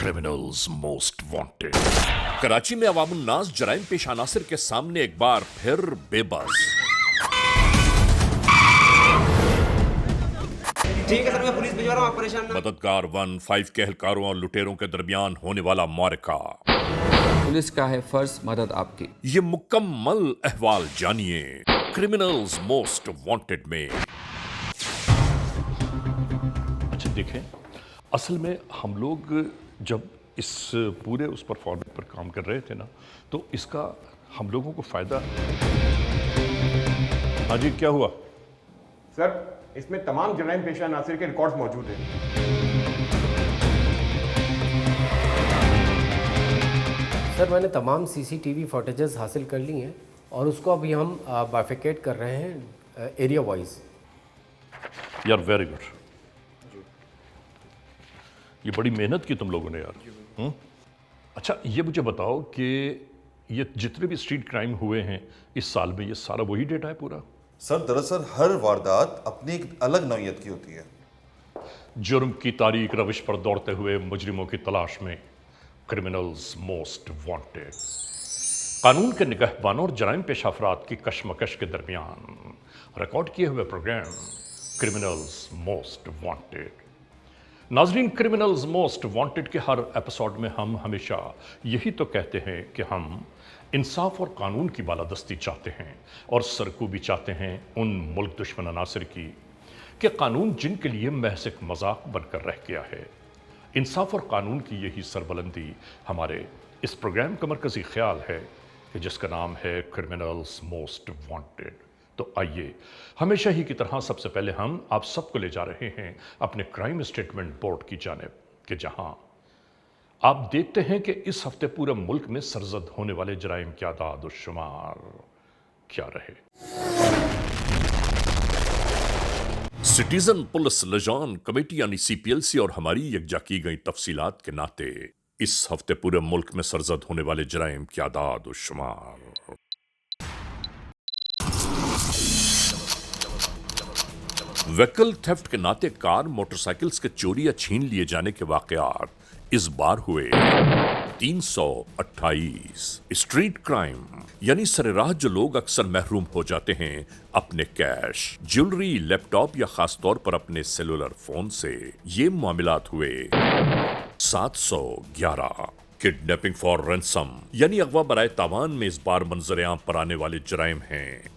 Criminals most wanted. Karachi में अवामुन नास जराइम पेश अनासिर के सामने एक बार फिर बेबस। ठीक है सर, मैं पुलिस भिजवा रहा हूँ, आप परेशान ना। मददगार 1-5 के एहलकारों और लुटेरों के दरमियान होने वाला मारका। पुलिस का है फर्ज मदद आपकी। ये मुकम्मल अहवाल जानिए क्रिमिनल्स मोस्ट वांटेड में। अच्छा देखें, असल में हम लोग जब इस पूरे उस पर फॉर्मेट पर काम कर रहे थे ना, तो इसका हम लोगों को फायदा। हाँ जी, क्या हुआ? सर, इसमें तमाम जराइम पेशा नासिर के रिकॉर्ड्स मौजूद हैं। सर, मैंने तमाम सीसीटीवी फुटेजेस हासिल कर ली हैं और उसको अभी हम बाइफिकेट कर रहे हैं एरिया वाइज। यार वेरी गुड, ये बड़ी मेहनत की तुम लोगों ने यार। अच्छा ये मुझे बताओ कि ये जितने भी स्ट्रीट क्राइम हुए हैं इस साल में, ये सारा वही डेटा है पूरा? सर दरअसल हर वारदात अपनी एक अलग नौयत की होती है। जुर्म की तारीख रविश पर दौड़ते हुए मुजरिमों की तलाश में क्रिमिनल्स मोस्ट वांटेड। कानून के निगहबानों और जराइम पेश अफराद की कशमकश के दरमियान रिकॉर्ड किए हुए प्रोग्राम क्रिमिनल्स मोस्ट वांटेड। नाजरीन, क्रिमिनल्स मोस्ट वांटेड के हर एपिसोड में हम हमेशा यही तो कहते हैं कि हम इंसाफ और कानून की बालादस्ती चाहते हैं और सरकूबी चाहते हैं उन मुल्क दुश्मन अनासिर की कि कानून जिनके लिए महज एक मजाक बनकर रह गया है। इंसाफ और कानून की यही सरबलंदी हमारे इस प्रोग्राम का मरकजी ख्याल है कि जिसका नाम है क्रिमिनल्स मोस्ट वांटेड। तो आइए, हमेशा ही की तरह सबसे पहले हम आप सबको ले जा रहे हैं अपने क्राइम स्टेटमेंट बोर्ड की जानिब, कि जहां आप देखते हैं कि इस हफ्ते पूरे मुल्क में सरजद होने वाले जराइम के आदाद और शुमार क्या रहे। सिटीजन पुलिस लजान कमेटी यानी CPLC और हमारी यकजा की गई तफसीलात के नाते इस हफ्ते पूरे मुल्क में सरजद होने वाले जराइम के आदाद और शुमार। व्हीकल थेफ्ट के नाते कार मोटरसाइकिल्स के चोरी या छीन लिए जाने के वाकयात इस बार हुए 328। स्ट्रीट क्राइम यानी सरेराह जो लोग अक्सर महरूम हो जाते हैं अपने कैश, ज्वेलरी, लैपटॉप या खास तौर पर अपने सेलुलर फोन से, ये मामलात हुए 711। किडनैपिंग फॉर रैंसम यानी अगवा बराए तावान में इस बार मंजर-ए-आम पर आने वाले जराइम हैं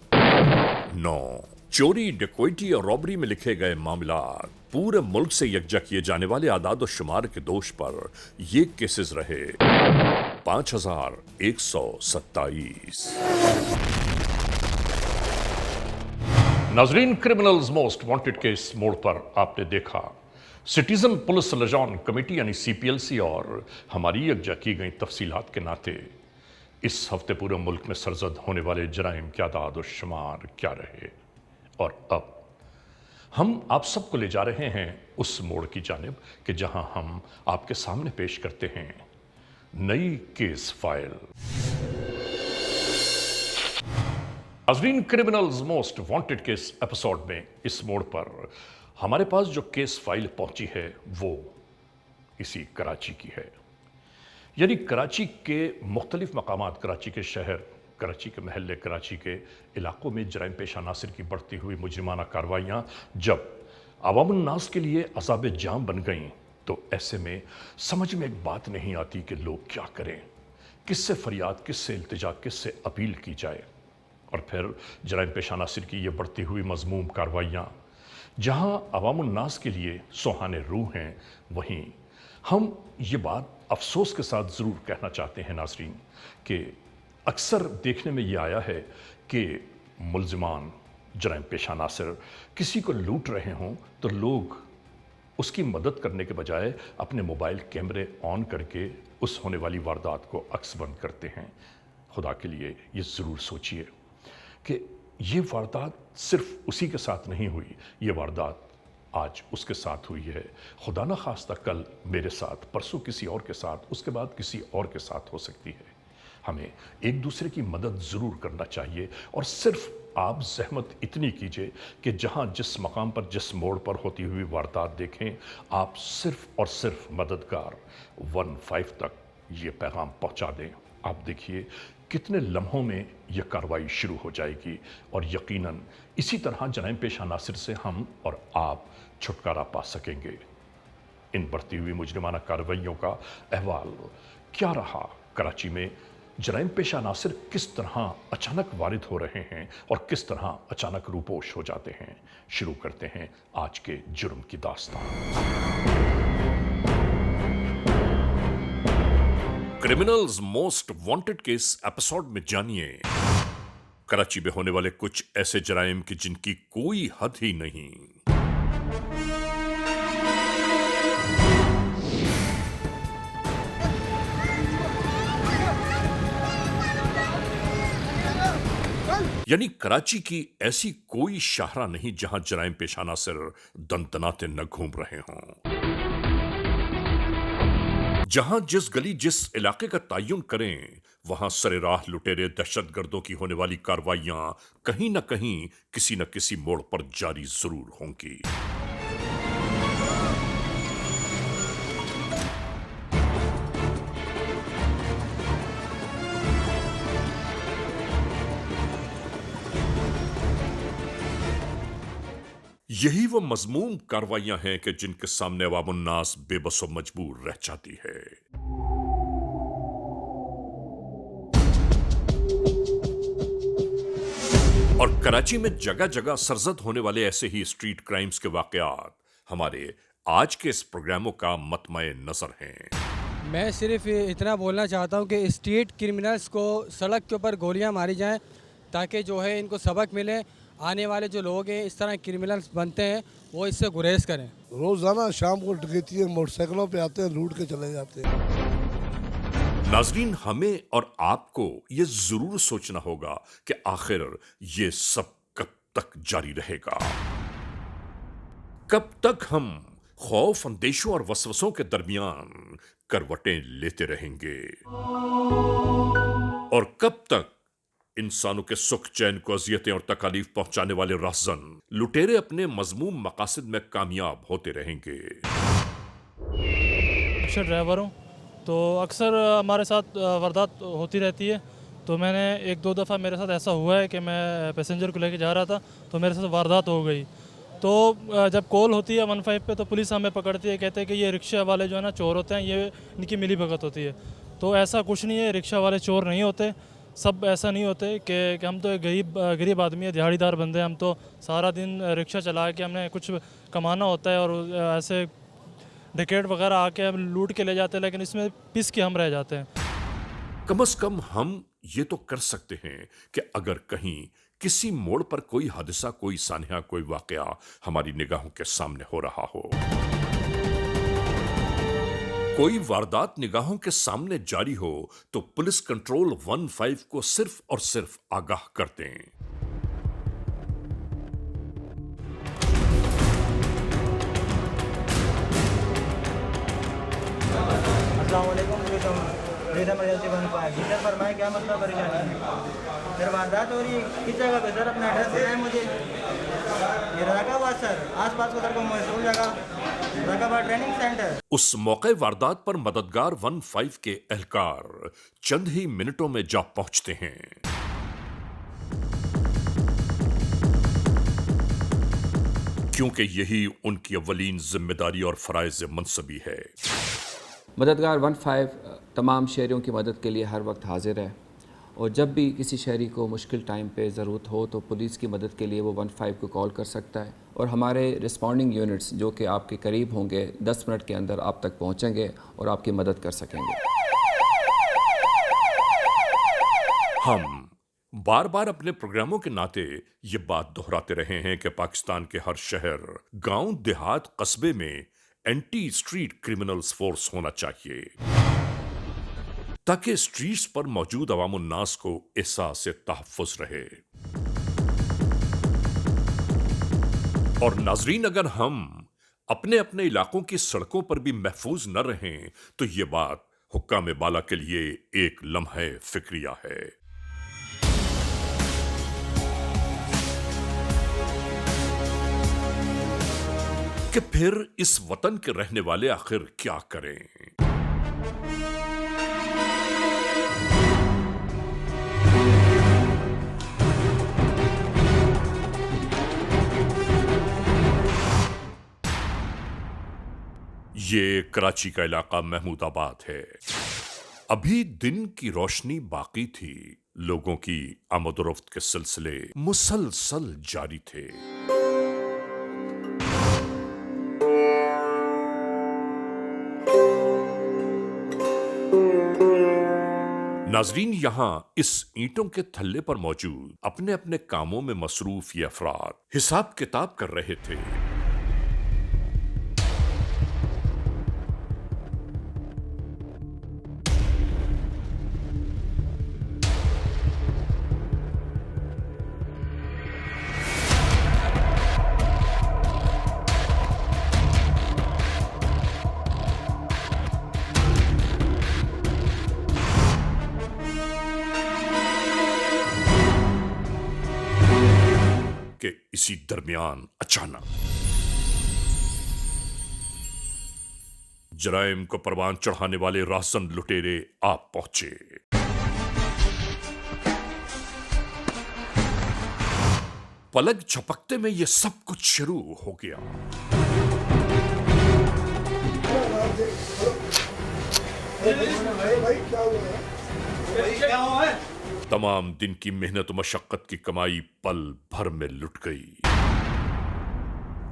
9। चोरी, डकैती और रॉबरी में लिखे गए मामलात पूरे मुल्क से यकजा किए जाने वाले आदाद और शुमार के दोष पर ये केसेस रहे 5127। नाजरीन, क्रिमिनल्स मोस्ट वांटेड के इस मोड़ पर आपने देखा सिटीजन पुलिस लजान कमेटी यानी CPLC और हमारी यकजा की गई तफसीलात के नाते इस हफ्ते पूरे मुल्क में सरजद होने वाले जराइम के आदाद और शुमार क्या रहे। और अब हम आप सबको ले जा रहे हैं उस मोड़ की जानिब कि जहां हम आपके सामने पेश करते हैं नई केस फाइल। नाज़रीन, क्रिमिनल्स मोस्ट वांटेड के इस एपिसोड में इस मोड़ पर हमारे पास जो केस फाइल पहुंची है वो इसी कराची की है। यानी कराची के मुख्तलिफ मकामात, कराची के शहर, कराची के महल्ले, कराची के इलाकों में जराइम पेशा नासिर की बढ़ती हुई मुजरिमाना कार्रवाइयाँ जब अवामुन नास के लिए अज़ाब जाम बन गईं, तो ऐसे में समझ में एक बात नहीं आती कि लोग क्या करें, किससे फरियाद, किससे इल्तिजा, किससे अपील की जाए। और फिर जराइम पेशा नासिर की ये बढ़ती हुई मज़मूम कार्रवाइयाँ जहाँ अवामुन नास के लिए सुहाने रूह हैं, वहीं हम ये बात अफसोस के साथ ज़रूर कहना चाहते हैं नाज़रीन कि अक्सर देखने में ये आया है कि मुल्ज़िमान, जराइम पेशा नासिर किसी को लूट रहे हों तो लोग उसकी मदद करने के बजाय अपने मोबाइल कैमरे ऑन करके उस होने वाली वारदात को अक्स बंद करते हैं। खुदा के लिए ये ज़रूर सोचिए कि ये वारदात सिर्फ उसी के साथ नहीं हुई, ये वारदात आज उसके साथ हुई है, खुदा न खास्ता कल मेरे साथ, परसों किसी और के साथ, उसके बाद किसी और के साथ हो सकती है। हमें एक दूसरे की मदद ज़रूर करना चाहिए और सिर्फ آپ زحمت اتنی کیجئے کہ جہاں جس مقام پر جس موڑ پر ہوتی ہوئی واردات دیکھیں آپ صرف اور صرف مددگار 15 تک یہ پیغام پہنچا دیں. آپ دیکھیے کتنے لمحوں میں یہ کارروائی شروع ہو جائے گی اور یقیناً اسی طرح جرائم پیش عناصر سے ہم اور آپ چھٹکارا پا سکیں گے. ان بڑھتی ہوئی مجرمانہ کارروائیوں کا احوال کیا رہا؟ کراچی میں جرائم پیش عناصر کس طرح اچانک وارد ہو رہے ہیں اور کس طرح اچانک روپوش ہو جاتے ہیں؟ شروع کرتے ہیں آج کے جرم کی داستان. Criminals most wanted case episode میں جانیے کراچی میں ہونے والے کچھ ایسے جرائم کی جن کی کوئی حد ہی نہیں. یعنی کراچی کی ایسی کوئی شاہراہ نہیں جہاں جرائم پیش عناصر دندناتے نہ گھوم رہے ہوں. جہاں جس گلی جس علاقے کا تعین کریں وہاں سر راہ لٹیرے دہشت گردوں کی ہونے والی کارروائیاں کہیں نہ کہیں کسی نہ کسی موڑ پر جاری ضرور ہوں گی. یہی وہ مذموم کارروائیاں ہیں کہ جن کے سامنے عوام الناس بے بس و مجبور رہ جاتی ہے. اور کراچی میں جگہ جگہ سرزد ہونے والے ایسے ہی اسٹریٹ کرائمز کے واقعات ہمارے آج کے اس پروگراموں کا مطمع نظر ہیں. میں صرف اتنا بولنا چاہتا ہوں کہ اسٹریٹ کرمنلز کو سڑک کے اوپر گولیاں ماری جائیں تاکہ جو ہے ان کو سبق ملے. آنے والے جو لوگ ہیں اس طرح کرمنلز بنتے ہیں وہ اس سے گریز کریں. روزانہ شام کو ڈکیتی موٹر سائیکلوں پہ آتے ہیں لوٹ کے چلے جاتے ہیں. ناظرین ہمیں اور آپ کو یہ ضرور سوچنا ہوگا کہ آخر یہ سب کب تک جاری رہے گا. کب تک ہم خوف اندیشوں اور وسوسوں کے درمیان کروٹیں لیتے رہیں گے اور کب تک انسانوں کے سکھ چین کو اذیتیں اور تکالیف پہنچانے والے راہزن لٹیرے اپنے مذموم مقاصد میں کامیاب ہوتے رہیں گے. ڈرائیور ہوں تو اکثر ہمارے ساتھ واردات ہوتی رہتی ہے. تو میں نے ایک دو دفعہ میرے ساتھ ایسا ہوا ہے کہ میں پیسنجر کو لے کے جا رہا تھا تو میرے ساتھ واردات ہو گئی. تو جب کال ہوتی ہے 15 پہ تو پولیس ہمیں پکڑتی ہے, کہتے ہیں کہ یہ رکشہ والے جو ہے نا چور ہوتے ہیں, یہ ان کی ملی بھگت ہوتی ہے. تو ایسا کچھ نہیں ہے, رکشہ والے چور نہیں ہوتے, سب ایسا نہیں ہوتے کہ ہم تو ایک غریب آدمی ہے, دیہڑی دار بندے ہیں, ہم تو سارا دن رکشہ چلا کے ہم نے کچھ کمانا ہوتا ہے اور ایسے ڈکیٹ وغیرہ آ کے ہم لوٹ کے لے جاتے ہیں, لیکن اس میں پس کے ہم رہ جاتے ہیں. کم از کم ہم یہ تو کر سکتے ہیں کہ اگر کہیں کسی موڑ پر کوئی حادثہ, کوئی سانحہ, کوئی واقعہ ہماری نگاہوں کے سامنے ہو رہا ہو, کوئی واردات نگاہوں کے سامنے جاری ہو تو پولیس کنٹرول 15 کو صرف اور صرف آگاہ کر دیں. السلام علیکم. ایمرجنسی 15 جی سر فرمائیں کیا مسئلہ پریشانی ہے؟ سر واردات ہو رہی ہے کس جگہ پہ سر؟ اپنا ایڈریس بتائیں مجھے. یہ رضاک آباد سر, آس پاس کو سر کو محصول جگہ رضاک آباد ٹریننگ سینٹر. اس موقع واردات پر مددگار 15 کے اہلکار چند ہی منٹوں میں جا پہنچتے ہیں. کیونکہ یہی ان کی اولین ذمہ داری اور فرائض منصبی ہے. مددگار 15 تمام شہریوں کی مدد کے لیے ہر وقت حاضر ہے, اور جب بھی کسی شہری کو مشکل ٹائم پہ ضرورت ہو تو پولیس کی مدد کے لیے وہ 15 کو کال کر سکتا ہے, اور ہمارے رسپونڈنگ یونٹس جو کہ آپ کے قریب ہوں گے 10 منٹ کے اندر آپ تک پہنچیں گے اور آپ کی مدد کر سکیں گے. ہم بار بار اپنے پروگراموں کے ناطے یہ بات دہراتے رہے ہیں کہ پاکستان کے ہر شہر, گاؤں, دیہات, قصبے میں اینٹی اسٹریٹ کرمنلز فورس ہونا چاہیے تاکہ اسٹریٹس پر موجود عوام الناس کو احساس تحفظ رہے. اور ناظرین اگر ہم اپنے اپنے علاقوں کی سڑکوں پر بھی محفوظ نہ رہیں تو یہ بات حکام بالا کے لیے ایک لمحہ فکریہ ہے. कि फिर इस वतन के रहने वाले आखिर क्या करें। ये कराची का इलाका महमूदाबाद है। अभी दिन की रोशनी बाकी थी, लोगों की आमदोरफ्त के सिलसिले मुसलसल जारी थे। नाजरीन, यहां इस ईंटों के थल्ले पर मौजूद अपने अपने कामों में मसरूफ ये अफराद हिसाब किताब कर रहे थे। कि इसी दरमियान अचानक जराइम को परवान चढ़ाने वाले राहसन लुटेरे आ पहुंचे। पलक झपकते में यह सब कुछ शुरू हो गया। तमाम दिन की मेहनत और मशक्कत की कमाई पल भर में लुट गई।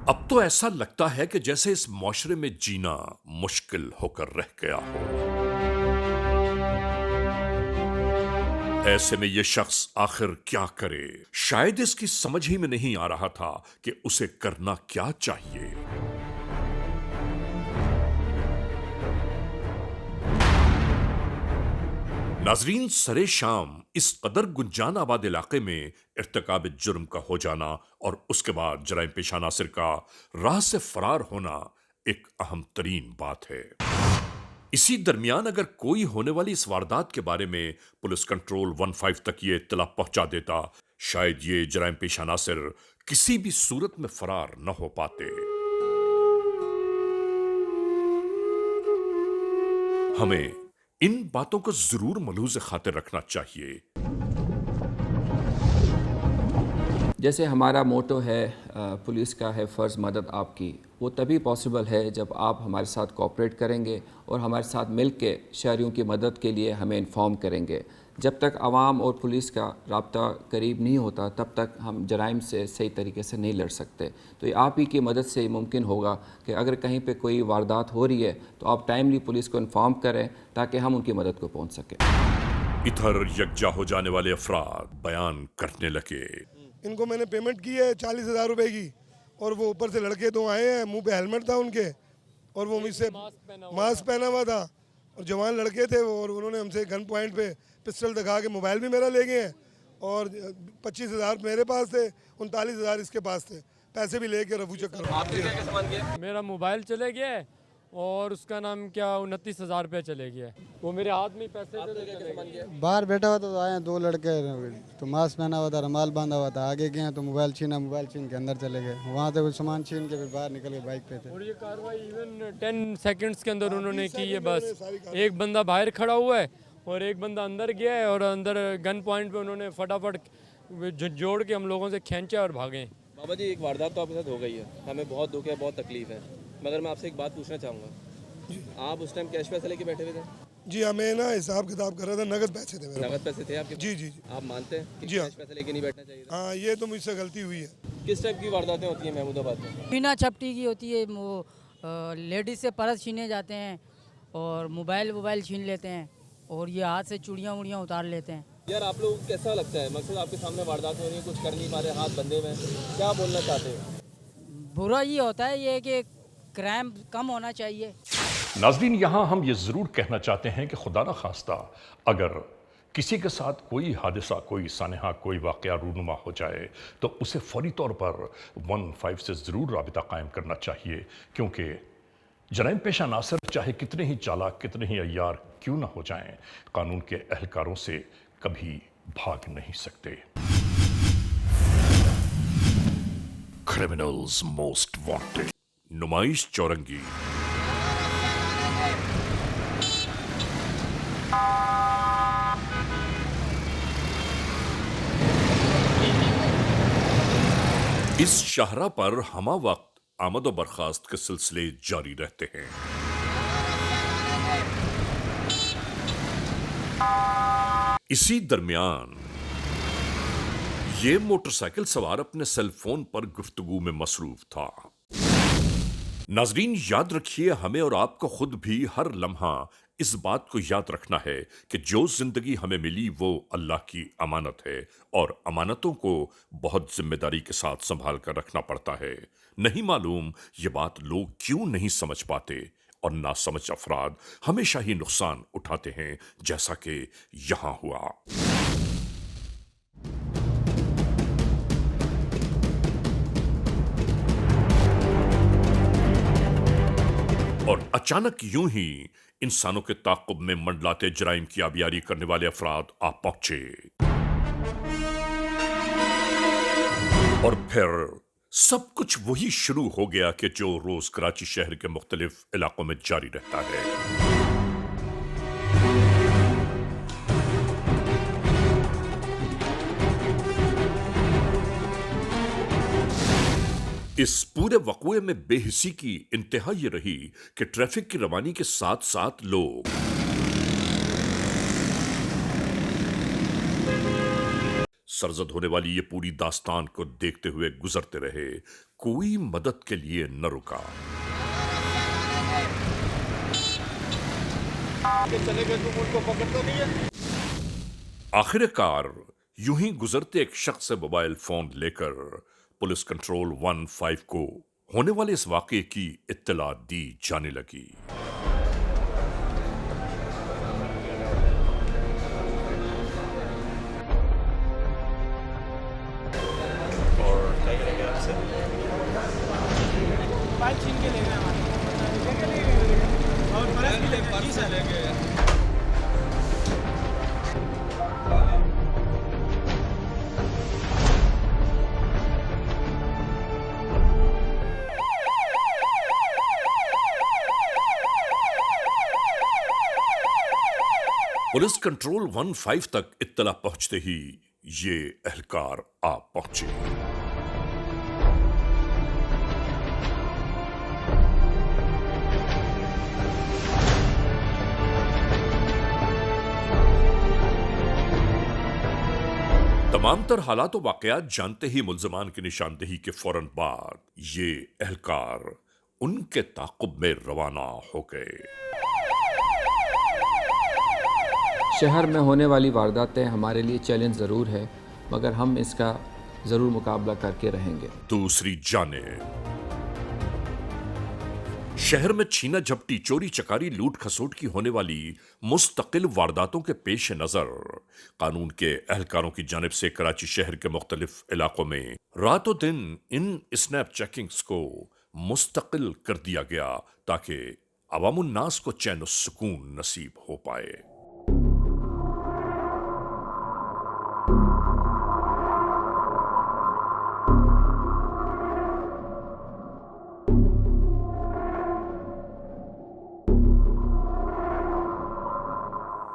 अब तो ऐसा लगता है कि जैसे इस मुआशरे में जीना मुश्किल होकर रह गया हो। ऐसे में यह शख्स आखिर क्या करे? शायद इसकी समझ ही में नहीं आ रहा था कि उसे करना क्या चाहिए। नाजरीन, सरे शाम इस कदर गुंजान आबाद इलाके में इर्तिकाब जुर्म का हो जाना और उसके बाद जराइम पेशा नासिर का राह से फरार होना एक अहम तरीन बात है। इसी दरमियान अगर कोई होने वाली इस वारदात के बारे में पुलिस कंट्रोल 15 तक ये इत्तला पहुंचा देता, शायद ये जराइम पेशा नासिर किसी भी सूरत में फरार न हो पाते। हमें इन बातों को जरूर मलूज़ खातिर रखना चाहिए। जैसे हमारा मोटो है पुलिस का है फ़र्ज़ मदद आपकी, वो तभी पॉसिबल है जब आप हमारे साथ कोऑपरेट करेंगे और हमारे साथ मिल के शहरियों की मदद के लिए हमें इन्फॉर्म करेंगे। जब तक आवाम और पुलिस का राब्ता करीब नहीं होता तब तक हम जराइम से सही तरीके से नहीं लड़ सकते। तो ये आप ही की मदद से मुमकिन होगा कि अगर कहीं पे कोई वारदात हो रही है तो आप टाइमली पुलिस को इन्फॉर्म करें ताकि हम उनकी मदद को पहुंच सकें। इधर यकजा हो जाने वाले अफराद बयान करने लगे। इनको मैंने पेमेंट की है 40,000 रुपए की, और वो ऊपर से लड़के दो आए हैं, मुंह पे हेलमेट था उनके, और वो मुझसे मास्क पहना हुआ था, और जवान लड़के थे वो, और उन्होंने हमसे गन पॉइंट पे पिस्टल दिखा के मोबाइल भी मेरा ले गए हैं, और 25,000 मेरे पास थे, 39,000 इसके पास थे, पैसे भी लेके रफू चक्कर। मेरा मोबाइल चले गया और उसका नाम क्या 29,000 रुपये चले गया। वो मेरे हाथ में पैसे बाहर बैठा हुआ तो आए दो लड़के, तो मास्क पहना हुआ था, रुमाल बांधा हुआ था, आगे गए तो मोबाइल छीना, मोबाइल छीन के अंदर चले गए, वहाँ से वो सामान छीन के फिर बाहर निकल के बाइक पे थे। और ये कार्रवाई इवन 10 सेकंड्स के अंदर उन्होंने की है। बस एक बंदा बाहर खड़ा हुआ है और एक बंदा अंदर गया है, और अंदर गन पॉइंट पे उन्होंने फटाफट जोड़ के हम लोगों से खींचा और भागे। बाबा जी, एक वारदात तो आपके साथ हो गई है, हमें बहुत दुख है, बहुत तकलीफ है, मगर मैं आपसे एक बात पूछना चाहूँगा। आप उस टाइम कैश पैसे लेके बैठे हुए थे? जी, हमें ना हिसाब किताब कर रहा था, नगद पैसे थे मेरे। नगद पैसे थे आपके? जी जी जी। आप मानते हैं कि जी हाँ। कैश पैसे लेके नहीं बैठना चाहिए था? हाँ, ये तो मुझसे गलती हुई है। किस टाइप की वारदातें होती हैं महमूदाबाद में? बिना छपटी की होती है, वो लेडीज़ से पर्स छीने जाते हैं और मोबाइल छीन लेते हैं, और ये हाथ से चूड़ियाँ वूड़ियाँ उतार लेते हैं। यार, आप लोग कैसा लगता है, मकसद आपके सामने वारदात हो रही है, कुछ कर नहीं पा रहे, हाथ बंधे हुए, क्या बोलना चाहते हो? बुरा ये होता है ये कि क्राइम कम होना चाहिए। नाजरीन, यहाँ हम ये ज़रूर कहना चाहते हैं कि खुदा न खास्ता अगर किसी के साथ कोई हादसा, कोई सानहा, कोई वाक़या रूनुमा हो जाए तो उसे फौरी तौर पर 15 से ज़रूर राबिता कायम करना चाहिए, क्योंकि जराइम पेशा नासिर चाहे कितने ही चालाक, कितने ही अय्यार क्यों ना हो जाएं, कानून के एहलकारों से कभी भाग नहीं सकते। Criminals most wanted. नुमाइश चौरंगी। इस शाहरा पर हमा वक्त आमद और बर्खास्त के सिलसिले जारी रहते हैं। इसी दरमियान ये मोटरसाइकिल सवार अपने सेल फोन पर गुफ्तगू में मसरूफ था। नाजरीन, याद रखिए, हमें और आपको खुद भी हर लम्हा इस बात को याद रखना है कि जो जिंदगी हमें मिली वो अल्लाह की अमानत है और अमानतों को बहुत जिम्मेदारी के साथ संभाल कर रखना पड़ता है। नहीं मालूम ये बात लोग क्यों नहीं समझ पाते और नासमझ अफराद हमेशा ही नुकसान उठाते हैं, जैसा कि यहां हुआ। और अचानक यूं ही इंसानों के ताक़ुब में मंडलाते जराइम की आबियारी करने वाले अफराद आ पहुंचे और फिर सब कुछ वही शुरू हो गया कि जो रोज कराची शहर के मुख्तलिफ इलाकों में जारी रहता है। इस पूरे वक़्वे में बेहिसी की इंतहा ये रही कि ट्रैफिक की रवानी के साथ साथ लोग सरजद होने वाली ये पूरी दास्तान को देखते हुए गुजरते रहे। कोई मदद के लिए न रुका। आखिरकार यूं ही गुजरते एक शख्स से मोबाइल फोन लेकर पुलिस कंट्रोल 15 को होने वाले इस वाकये की इत्तला दी जाने लगी। पुलिस कंट्रोल 15 तक इत्तला पहुंचते ही ये एहलकार आ पहुंचे। तमाम तर हालात और वाकयात जानते ही मुल्ज़मान की निशानदेही के फौरन बाद ये एहलकार उनके ताक़ुब में रवाना हो गए। शहर में होने वाली वारदातें हमारे लिए चैलेंज ज़रूर है, मगर हम इसका ज़रूर मुकाबला करके रहेंगे। दूसरी जानिब शहर में छीना झपटी, चोरी चकारी, लूट खसोट की होने वाली मुस्तकिल वारदातों के पेश नज़र कानून के एहलकारों की जानिब से कराची शहर के मुख्तलिफ इलाकों में रातों दिन इन स्नैप चेकिंग्स को मुस्तकिल कर दिया गया ताकि अवामुन्नास को चैन और सुकून नसीब हो पाए।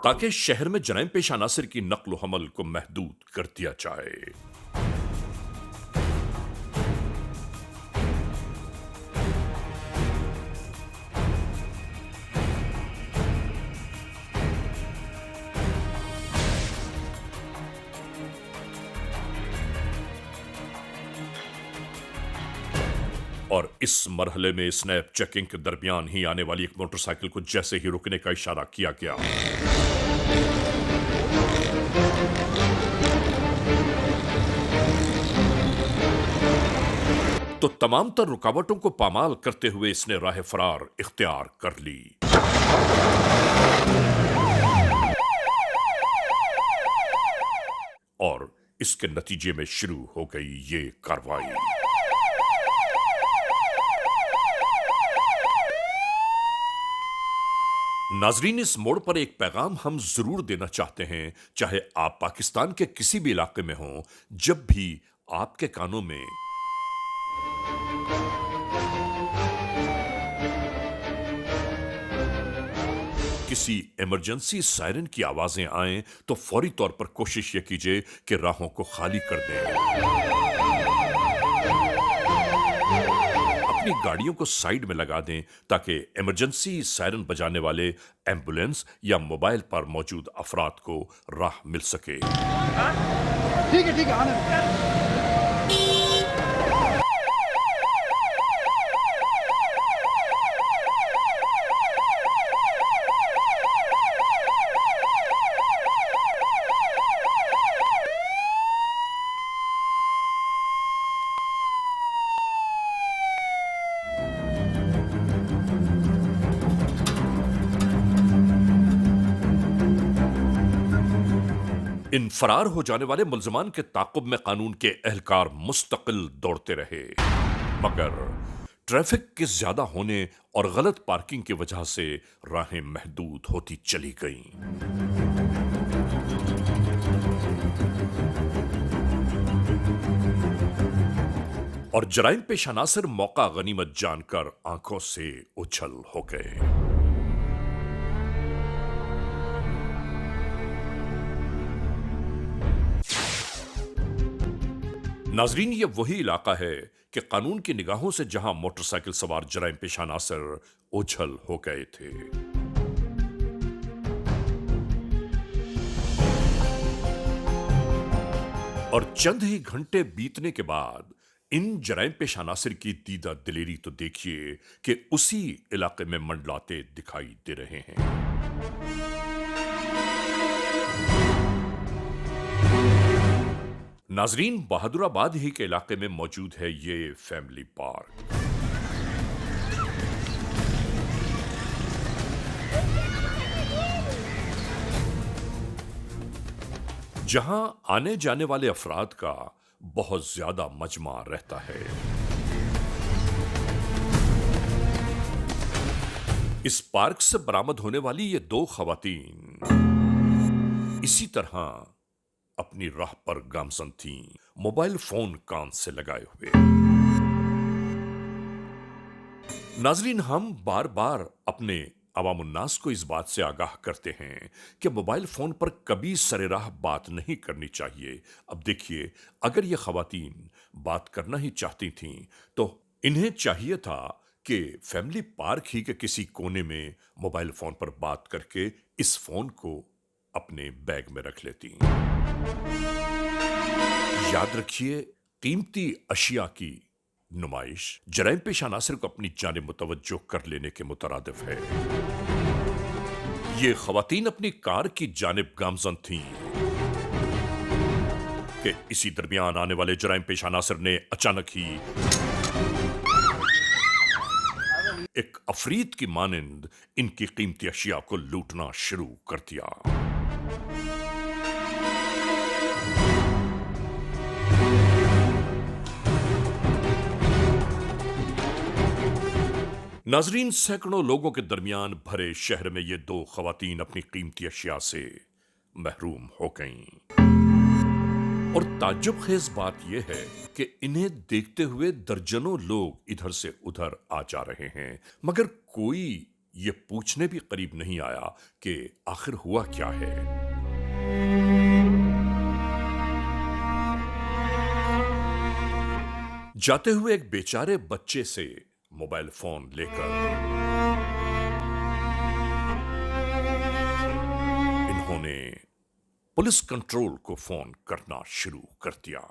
ताकि शहर में जराइम पेश अनासिर की नक्ल हमल को महदूद कर दिया जाए। और इस मरहले में स्नैप चेकिंग के दरमियान ही आने वाली एक मोटरसाइकिल को जैसे ही रुकने का इशारा किया गया, तो तमाम तर रुकावटों को पामाल करते हुए इसने राह फरार इख्तियार कर ली। और इसके नतीजे में शुरू हो गई ये कार्रवाई। नाजरीन, इस मोड़ पर एक पैगाम हम जरूर देना चाहते हैं, चाहे आप पाकिस्तान के किसी भी इलाके में हों, जब भी आपके कानों में किसी इमरजेंसी सायरन की आवाजें आएं तो फौरी तौर पर कोशिश ये कीजिए कि राहों को खाली कर दें। अपनी गाड़ियों को साइड में लगा दें ताकि इमरजेंसी सायरन बजाने वाले एम्बुलेंस या मोबाइल पर मौजूद अफराद को राह मिल सके। ठीक है आना। इन फरार हो जाने वाले मुल्जमान के ताक़ुब में कानून के एहलकार मुस्तकिल दौड़ते रहे, मगर ट्रैफिक के ज्यादा होने और गलत पार्किंग की वजह से राहें महदूद होती चली गईं। और जराइम पेशा नासिर मौका गनीमत जानकर आंखों से उछल हो गए। नाजरीन, ये वही इलाका है कि कानून की निगाहों से जहां मोटरसाइकिल सवार जराइम पेशा नासिर ओझल हो गए थे। और चंद ही घंटे बीतने के बाद इन जराइम पेशा नासिर की दीदा दिलेरी तो देखिए कि उसी इलाके में मंडलाते दिखाई दे रहे हैं। नाजरीन, बहादुराबाद ही के इलाके में मौजूद है ये फैमिली पार्क। जहां आने जाने वाले अफराद का बहुत ज्यादा मजमा रहता है। इस पार्क से बरामद होने वाली ये दो खवातीन इसी तरह अपनी राह पर गामजन थीं, मोबाइल फोन कान से लगाए हुए। नाजरीन, हम बार बार अपने अवामुन्नास को इस बात से आगाह करते हैं कि मोबाइल फोन पर कभी सरेराह बात नहीं करनी चाहिए। अब देखिए, अगर ये खवातीन बात करना ही चाहती थीं तो इन्हें चाहिए था कि फैमिली पार्क ही के किसी कोने में मोबाइल फोन पर बात करके इस फोन को अपने बैग में रख लेती। याद रखिए, कीमती अशिया की नुमाइश जराइम पेशा नासिर को अपनी जानिब मुतवज्जो कर लेने के मुतरादिफ है। ये खवातीन अपनी कार की जानिब गामजन थीं कि इसी दरमियान आने वाले जराइम पेशा नासिर ने अचानक ही एक अफरीद की मानिंद इनकी कीमती अशिया को लूटना शुरू कर दिया। नाजरीन, सैकड़ों लोगों के दरमियान भरे शहर में ये दो खवातीन अपनी कीमती अशिया से महरूम हो गईं। और ताज्जुब खेज बात यह है कि इन्हें देखते हुए दर्जनों लोग इधर से उधर आ जा रहे हैं, मगर कोई ये पूछने भी करीब नहीं आया कि आखिर हुआ क्या है। जाते हुए एक बेचारे बच्चे से मोबाइल फोन लेकर इन्होंने पुलिस कंट्रोल को फोन करना शुरू कर दिया।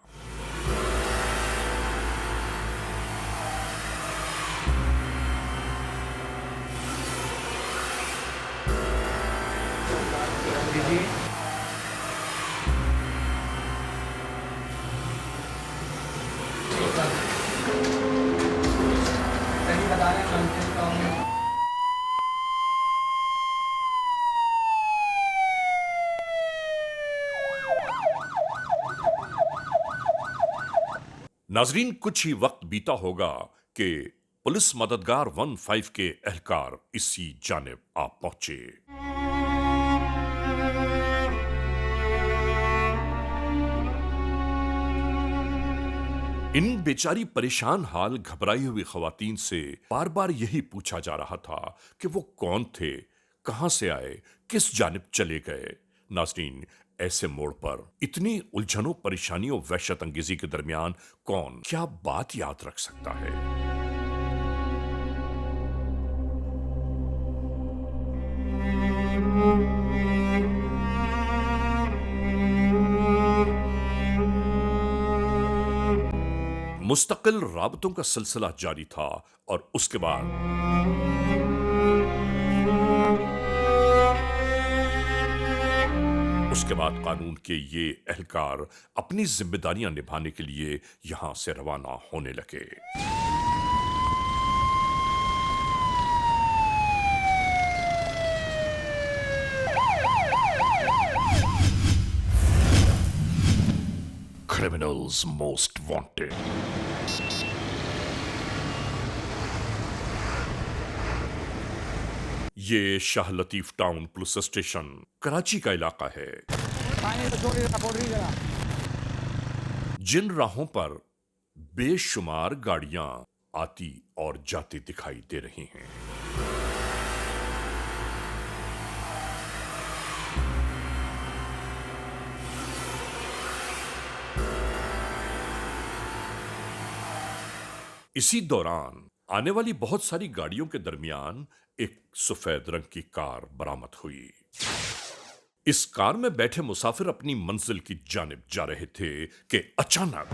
नाजरीन, कुछ ही वक्त बीता होगा कि पुलिस मददगार 15 के एहलकार इसी जानिब आ पहुंचे। इन बेचारी परेशान हाल घबराई हुई खवातीन से बार बार यही पूछा जा रहा था कि वो कौन थे, कहां से आए, किस जानिब चले गए। नाज़रीन, ऐसे मोड़ पर इतनी उलझनों, परेशानियों, वहशत अंगेजी के दरमियान कौन क्या बात याद रख सकता है। मुस्तकिल राबतों का सिलसिला जारी था और उसके बाद कानून के ये एहलकार अपनी जिम्मेदारियां निभाने के लिए यहां से रवाना होने लगे। Criminals most wanted. ये Shah Latif town police station Karachi का इलाका है। जिन राहों पर बेशुमार गाड़ियां आती और जाती दिखाई दे रही हैं। इसी दौरान आने वाली बहुत सारी गाड़ियों के दरमियान एक सफेद रंग की कार बरामद हुई। इस कार में बैठे मुसाफिर अपनी मंजिल की जानिब जा रहे थे कि अचानक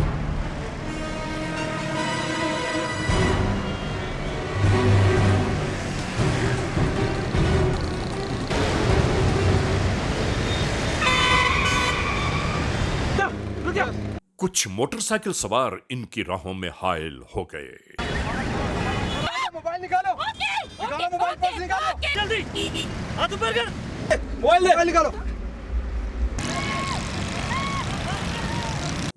कुछ मोटरसाइकिल सवार इनकी राहों में हायल हो गए। मोबाइल निकालो, निकालो मोबाइल, पर्स निकालो, जल्दी हाथ ऊपर कर, मोबाइल निकालो।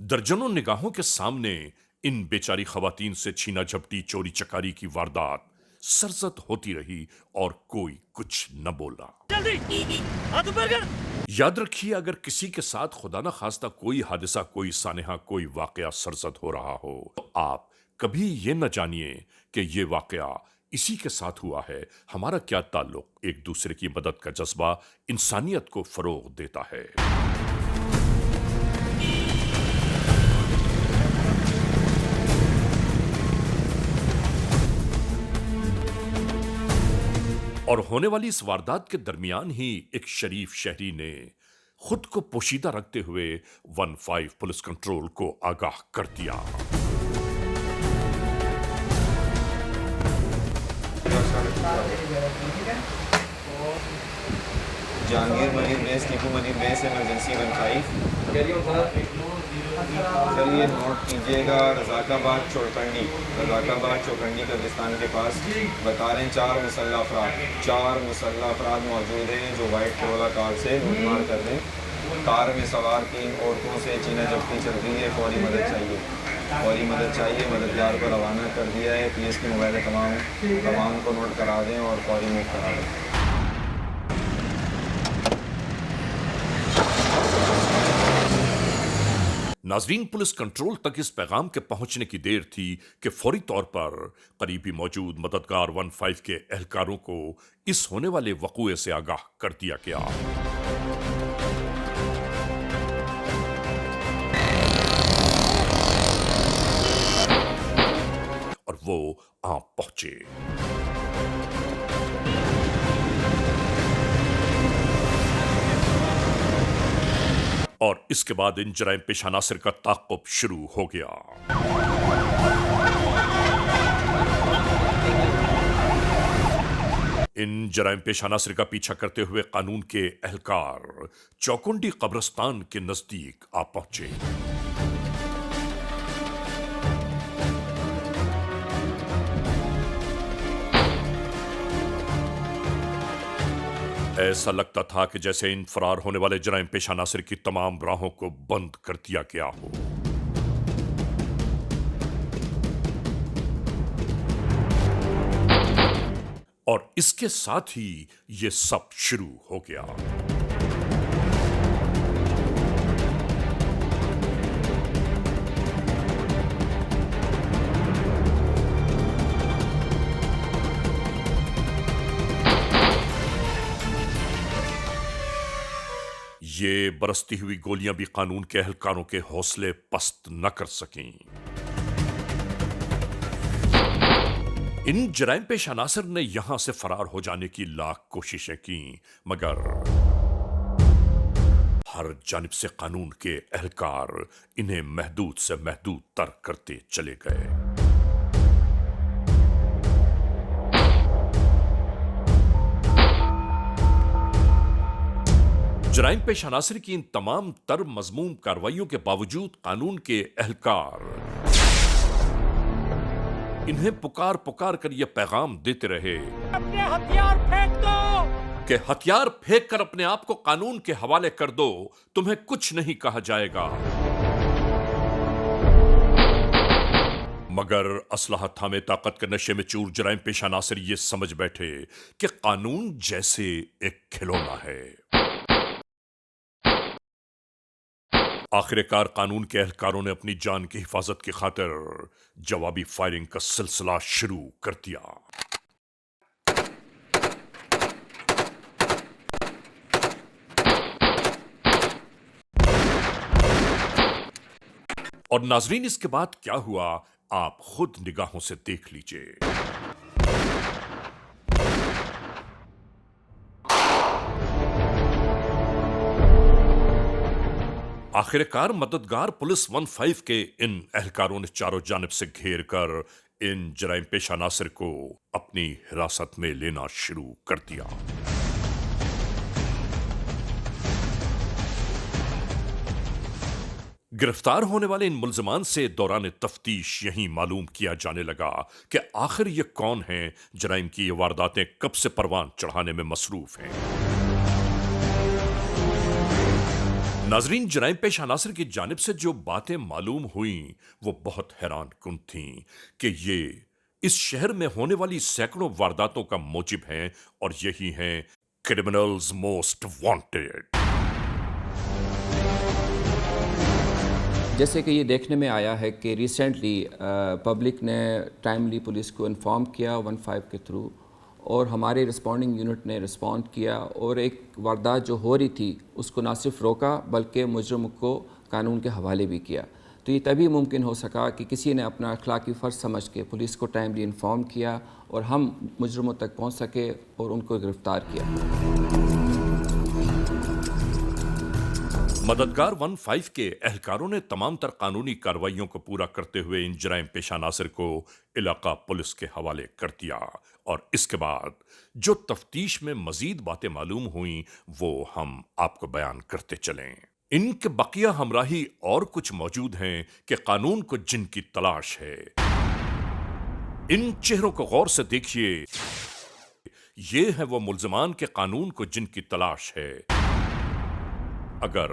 दर्जनों निगाहों के सामने इन बेचारी खवातीन से छीना झपटी, चोरी चकारी की वारदात सरजद होती रही और कोई कुछ न बोला। जल्दी हाथ ऊपर कर। याद रखिए, अगर किसी के साथ खुदा न खास्ता कोई हादसा, कोई सानेहा, कोई वाकया सरजद हो रहा हो तो आप कभी ये न जानिए कि ये वाकया इसी के साथ हुआ है। हमारा क्या ताल्लुक, एक दूसरे की मदद का जज्बा इंसानियत को फरोग देता है। और होने वाली इस वारदात के दरमियान ही एक शरीफ शहरी ने खुद को पोशीदा रखते हुए 15 पुलिस कंट्रोल को आगाह कर दिया। Jahangir Munir base, Tipu Munir base, emergency 15। चलिए नोट कीजिएगा, रज़ाकाबाद चौकंडी कब्रिस्तान के पास बता रहे हैं 4 मुसल्लह अफराद मौजूद हैं जो वाइट करोला कार से लूटमार कर रहे हैं। कार में सवार 3 औरतों से चीना झपटी चल रही है। फौरी मदद चाहिए। मददगार को रवाना कर दिया है। PS के मोबाइल तमाम को नोट करा दें और फौरी मूव करा दें। नाजरीन, पुलिस कंट्रोल तक इस पैगाम के पहुंचने की देर थी कि फौरी तौर पर करीबी मौजूद मददगार 15 के एहलकारों को इस होने वाले वक़ूए से आगाह कर दिया गया। और वो आ पहुंचे। और इसके बाद इन जराइम पेशा नासिर का ताक़ुब शुरू हो गया। इन जराइम पेशा नासिर का पीछा करते हुए कानून के एहलकार चौकुंडी कब्रिस्तान के नजदीक आ पहुंचे। ऐसा लगता था कि जैसे इन फरार होने वाले जराइम पेशा नासिर की तमाम राहों को बंद कर दिया गया हो। और इसके साथ ही ये सब शुरू हो गया। ये बरसती हुई गोलियां भी कानून के एहलकारों के हौसले पस्त न कर सकें। इन जराइम पेश अनासर ने यहां से फरार हो जाने की लाख कोशिशें की, मगर हर जानिब से कानून के एहलकार इन्हें महदूद से महदूद तर करते चले गए। जराइम पेश अनासर की इन तमाम तर मजमूम कार्रवाइयों के बावजूद कानून के एहलकार इन्हें पुकार पुकार कर यह पैगाम देते रहे, अपने हथियार फेंक दो, कि हथियार फेंक कर अपने आप को कानून के हवाले कर दो, तुम्हें कुछ नहीं कहा जाएगा। मगर असलहा थामे ताकत के नशे में चूर जराइम पेश अनासर ये समझ बैठे कि कानून जैसे एक खिलौना है। आखिरकार कानून के एहलकारों ने अपनी जान की हिफाजत की खातिर जवाबी फायरिंग का सिलसिला शुरू कर दिया। और नाजरीन, इसके बाद क्या हुआ आप खुद निगाहों से देख लीजिए। आखिरकार मददगार पुलिस 15 के इन एहलकारों ने चारों जानिब से घेर कर इन जराइम पेश अनासर को अपनी हिरासत में लेना शुरू कर दिया। गिरफ्तार होने वाले इन मुल्जिमान से दौरान तफ्तीश यही मालूम किया जाने लगा कि आखिर ये कौन हैं, जराइम की ये वारदातें कब से परवान चढ़ाने में मसरूफ हैं। नाजरीन, जराइम पेश अनासर की जानिब से जो बातें मालूम हुई वो बहुत हैरान कुन थीं कि ये इस शहर में होने वाली सैकड़ों वारदातों का मौजिब हैं और यही हैं क्रिमिनल्स मोस्ट वांटेड। जैसे कि ये देखने में आया है कि रिसेंटली पब्लिक ने टाइमली पुलिस को इन्फॉर्म किया 15 के थ्रू, और हमारे रिस्पॉन्डिंग यूनिट ने रिस्पॉन्ड किया और एक वारदात जो हो रही थी उसको ना सिर्फ रोका बल्कि मुजरिम को कानून के हवाले भी किया। तो ये तभी मुमकिन हो सका कि किसी ने अपना अखलाकी फ़र्ज समझ के पुलिस को टाइमली इन्फॉर्म किया और हम मुजरिमों तक पहुंच सके और उनको गिरफ्तार किया। मददगार 15 के एहलकारों ने तमाम तर कानूनी कार्रवाइयों को पूरा करते हुए इन जराइम पेश अनासर को इलाका पुलिस के हवाले कर दिया, और इसके बाद जो तफ्तीश में मजीद बातें मालूम हुई वो हम आपको बयान करते चलें। इनके बकिया हमराही और कुछ मौजूद हैं कि कानून को जिनकी तलाश है। इन चेहरों को गौर से देखिए, ये है वो मुल्जिमान के कानून को जिनकी तलाश है। अगर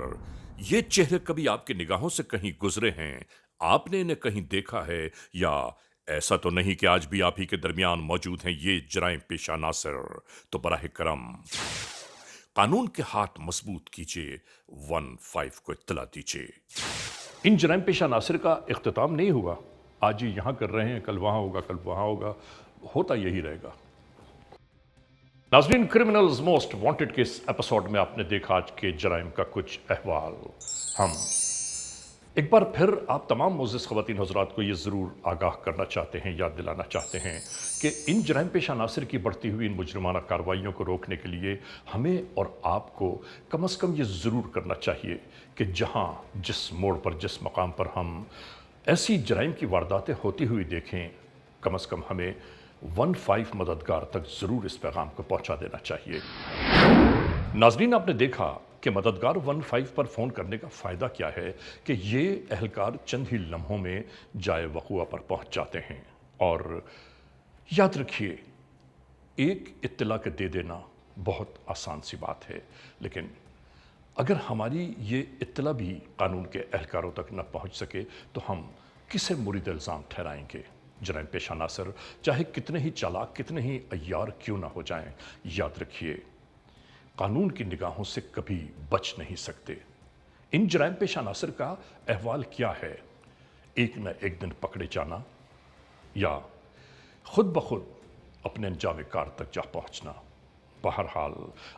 ये चेहरे कभी आपकी निगाहों से कहीं गुजरे हैं, आपने इन्हें कहीं देखा है, या ऐसा तो नहीं कि आज भी आप ही के दरमियान मौजूद हैं ये जराइम पेश अनासर, तो बराह करम कानून के हाथ मजबूत कीजिए, 15 को इत्तला दीजिए। इन जराइम पेश अनासर का इख्तिताम नहीं हुआ। आज ये यहाँ कर रहे हैं, कल वहाँ होगा, कल वहाँ होगा, होता यही रहेगा। नाज़रीन, क्रिमिनल्स मोस्ट वांटेड के इस एपिसोड में आपने देखा आज के जराइम का कुछ अहवाल। हम एक बार फिर आप तमाम मोअज़्ज़िज़ ख़वातीन हज़रात को ये ज़रूर आगाह करना चाहते हैं, याद दिलाना चाहते हैं कि इन जराइम पेश अनासर की बढ़ती हुई इन मुजरिमाना कार्रवाइयों को रोकने के लिए हमें और आपको कम अज़ कम ये ज़रूर करना चाहिए कि जहाँ जिस मोड़ पर, जिस मकाम पर हम ऐसी जराइम की वारदातें होती हुई देखें, कम अज़ कम हमें 15 मददगार तक ज़रूर इस पैगाम को पहुंचा देना चाहिए। नाजरीन, आपने देखा कि मददगार 15 पर फ़ोन करने का फ़ायदा क्या है कि ये एहलकार चंद ही लम्हों में जाए वक़ुआ पर पहुंच जाते हैं। और याद रखिए, एक इत्तला के दे देना बहुत आसान सी बात है, लेकिन अगर हमारी ये इत्तला भी कानून के एहलकारों तक न पहुंच सके तो हम किसे मुरीद इल्ज़ाम ठहराएंगे। जराइम पेश अनासर चाहे कितने ही चालाक, कितने ही अय्यार क्यों ना हो जाएं, याद रखिए कानून की निगाहों से कभी बच नहीं सकते। इन जराइम पेश अनासर का अहवाल क्या है? एक न एक दिन पकड़े जाना या खुद ब खुद अपने अंजाम कार तक जा पहुंचना। बहरहाल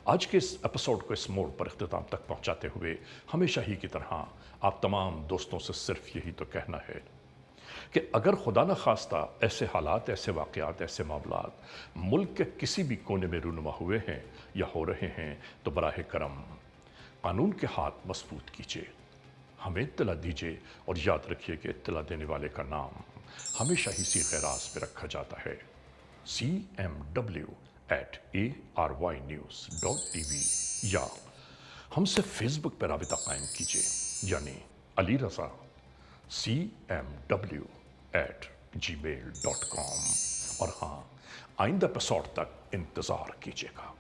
आज के इस एपिसोड को इस मोड़ पर इख्तिताम तक पहुंचाते हुए हमेशा ही की तरह आप तमाम दोस्तों से सिर्फ यही तो कहना है कि अगर खुदा न खास्ता ऐसे हालात, ऐसे वाक़यात, ऐसे मामलात मुल्क के किसी भी कोने में रूनुमा हुए हैं या हो रहे हैं तो बराह करम कानून के हाथ मजबूत कीजिए, हमें इत्तला दीजिए और याद रखिए कि इत्तला देने वाले का नाम हमेशा ही सी गैराज पे रखा जाता है, cmw@aynews.tv, या हमसे फेसबुक पर राबिता कायम कीजिए यानी अली रज़ा cmw@gmail.com। और हाँ, आइंदा एपिसोड तक इंतज़ार कीजिएगा।